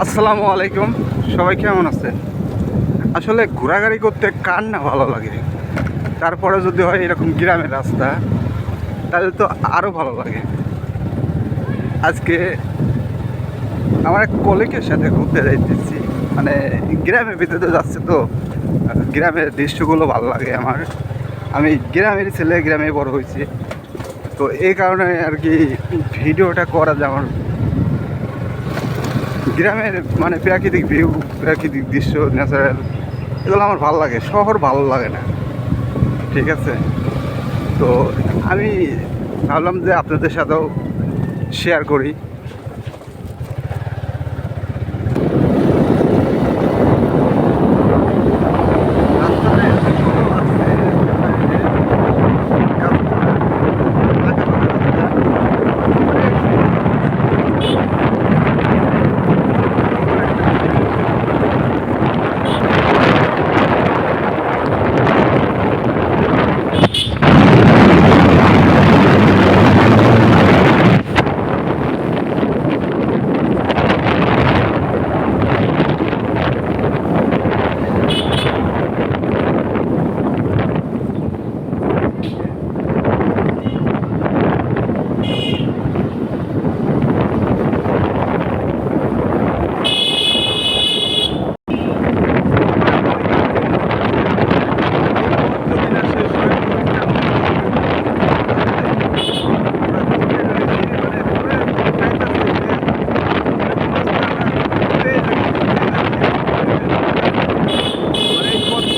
আসসালামু আলাইকুম। সবাই কেমন আছে? আসলে ঘোরাঘুরি করতে কার না ভালো লাগে? তারপরে যদি হয় এরকম গ্রামের রাস্তা, তাহলে তো আরও ভালো লাগে। আজকে আমার এক কলিগের সাথে ঘুরতে যাইতেছি, মানে গ্রামের ভিতরে যাচ্ছে তো। গ্রামের দৃশ্যগুলো ভালো লাগে আমার। আমি গ্রামের ছেলে, গ্রামে বড় হয়েছি, তো এই কারণে আর কি ভিডিওটা করা যেমন গ্রামের মানে প্রাকৃতিক ভিউ, প্রাকৃতিক দৃশ্য, ন্যাচারাল, এগুলো আমার ভালো লাগে। শহর ভালো লাগে না, ঠিক আছে? তো আমি ভাবলাম যে আপনাদের সাথেও শেয়ার করি।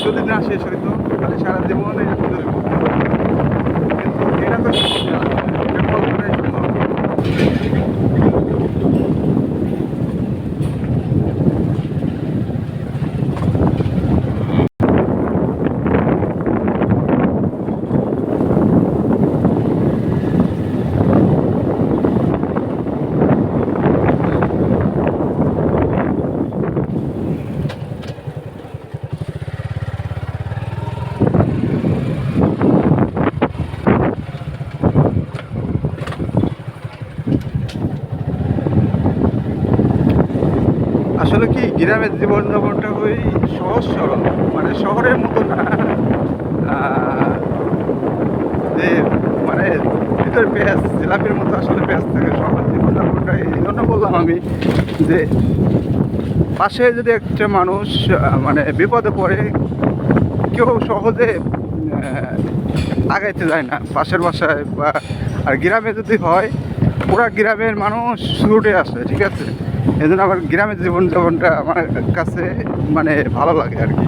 যদি না শেষ হইতো তাহলে সারা জীবন এটা ভিতরে ঘুরতে হতো। কিন্তু এটা তো সম্ভব না, এটা কল্পনাই সম্ভব। আসলে কি গ্রামের জীবনযাপনটা ওই সহজ সরল, মানে শহরের মতো না। আহ, যে মানে ভিতরে পেঁয়াজ জিলাপির মতো আসলে পেঁয়াজ থাকে শহরের জীবনযাপনটা। এই জন্য বললাম আমি যে পাশে যদি একটা মানুষ মানে বিপদে পড়ে, কেউ সহজে আগাইতে যায় না পাশের বাসায় বা। আর গ্রামে যদি হয়, পুরা গ্রামের মানুষ ছুটে আসে, ঠিক আছে? এই জন্য আমার গ্রামের জীবনযাপনটা আমার কাছে মানে ভালো লাগে আর কি।